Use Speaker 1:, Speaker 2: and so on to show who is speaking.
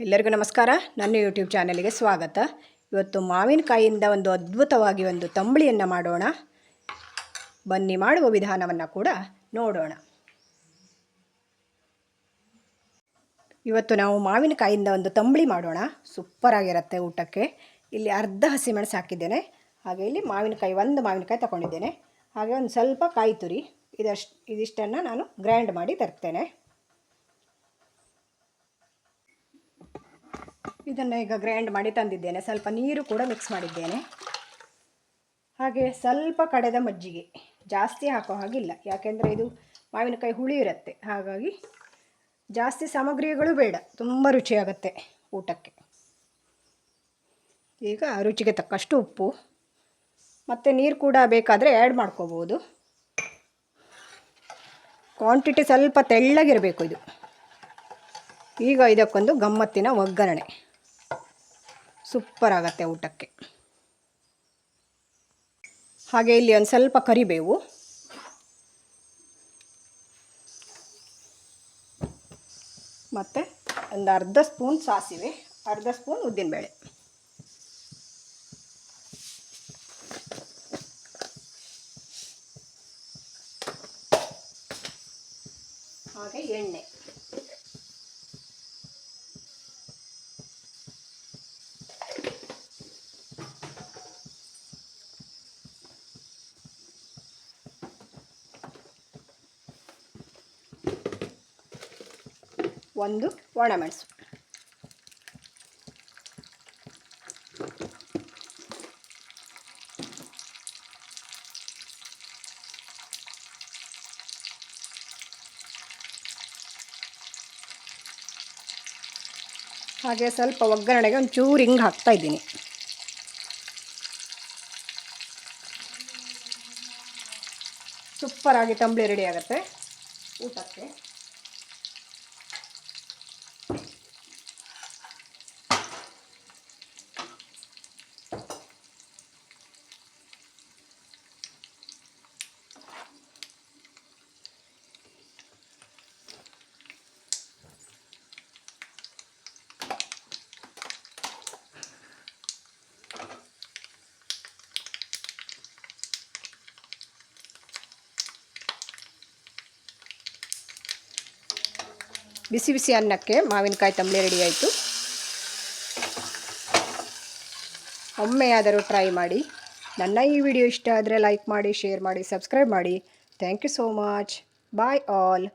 Speaker 1: ಎಲ್ಲರಿಗೂ ನಮಸ್ಕಾರ. ನನ್ನ ಯೂಟ್ಯೂಬ್ ಚಾನಲ್ಗೆ ಸ್ವಾಗತ. ಇವತ್ತು ಮಾವಿನಕಾಯಿಯಿಂದ ಒಂದು ಅದ್ಭುತವಾಗಿ ಒಂದು ತಂಬಳಿಯನ್ನು ಮಾಡೋಣ. ಬನ್ನಿ ಮಾಡುವ ವಿಧಾನವನ್ನು ಕೂಡ ನೋಡೋಣ. ಇವತ್ತು ನಾವು ಮಾವಿನಕಾಯಿಯಿಂದ ಒಂದು ತಂಬಳಿ ಮಾಡೋಣ. ಸೂಪರ್ ಆಗಿರುತ್ತೆ ಊಟಕ್ಕೆ. ಇಲ್ಲಿ ಅರ್ಧ ಹಸಿಮೆಣಸು ಹಾಕಿದ್ದೇನೆ. ಹಾಗೆ ಇಲ್ಲಿ ಒಂದು ಮಾವಿನಕಾಯಿ ತಗೊಂಡಿದ್ದೇನೆ. ಹಾಗೆ ಒಂದು ಸ್ವಲ್ಪ ಕಾಯಿ ತುರಿ, ಇದಿಷ್ಟನ್ನು ನಾನು ಗ್ರೈಂಡ್ ಮಾಡಿ ತರ್ತೇನೆ. ಇದನ್ನು ಈಗ ಗ್ರೈಂಡ್ ಮಾಡಿ ತಂದಿದ್ದೇನೆ. ಸ್ವಲ್ಪ ನೀರು ಕೂಡ ಮಿಕ್ಸ್ ಮಾಡಿದ್ದೇನೆ. ಹಾಗೆ ಸ್ವಲ್ಪ ಕಡೆದ ಮಜ್ಜಿಗೆ, ಜಾಸ್ತಿ ಹಾಕೋ ಹಾಗಿಲ್ಲ, ಯಾಕೆಂದರೆ ಇದು ಮಾವಿನಕಾಯಿ ಹುಳಿ ಇರುತ್ತೆ. ಹಾಗಾಗಿ ಜಾಸ್ತಿ ಸಾಮಗ್ರಿಗಳು ಬೇಡ, ತುಂಬ ರುಚಿಯಾಗುತ್ತೆ ಊಟಕ್ಕೆ. ಈಗ ರುಚಿಗೆ ತಕ್ಕಷ್ಟು ಉಪ್ಪು, ಮತ್ತು ನೀರು ಕೂಡ ಬೇಕಾದರೆ ಆ್ಯಡ್ ಮಾಡ್ಕೋಬೋದು. ಕ್ವಾಂಟಿಟಿ ಸ್ವಲ್ಪ ತೆಳ್ಳಗಿರಬೇಕು ಇದು. ಈಗ ಇದಕ್ಕೊಂದು ಗಮ್ಮತ್ತಿನ ಒಗ್ಗರಣೆ, ಸೂಪರ್ ಆಗುತ್ತೆ ಊಟಕ್ಕೆ. ಹಾಗೆ ಇಲ್ಲಿ ಒಂದು ಸ್ವಲ್ಪ ಕರಿಬೇವು, ಮತ್ತು ಒಂದು ಅರ್ಧ ಸ್ಪೂನ್ ಸಾಸಿವೆ, ಅರ್ಧ ಸ್ಪೂನ್ ಉದ್ದಿನಬೇಳೆ, ಹಾಗೆ ಎಣ್ಣೆ. ಒಂದು ಒಣಮೆಣಸು. ಹಾಗೆ ಸ್ವಲ್ಪ ಒಗ್ಗರಣೆಗೆ ಒಂಚೂರು ಹಿಂಗೆ ಹಾಕ್ತಾ ಇದ್ದೀನಿ. ಸೂಪರಾಗಿ ತಂಬಳಿ ರೆಡಿ ಆಗುತ್ತೆ ಊಟಕ್ಕೆ. ಬಿಸಿ ಬಿಸಿ ಅನ್ನಕ್ಕೆ ಮಾವಿನಕಾಯಿ ತಂಬಳಿ ರೆಡಿ ಆಯಿತು. ಒಮ್ಮೆಯಾದರೂ ಟ್ರೈ ಮಾಡಿ. ನನ್ನ ಈ ವಿಡಿಯೋ ಇಷ್ಟ ಆದರೆ ಲೈಕ್ ಮಾಡಿ, ಶೇರ್ ಮಾಡಿ, ಸಬ್ಸ್ಕ್ರೈಬ್ ಮಾಡಿ. Thank you so much. Bye all.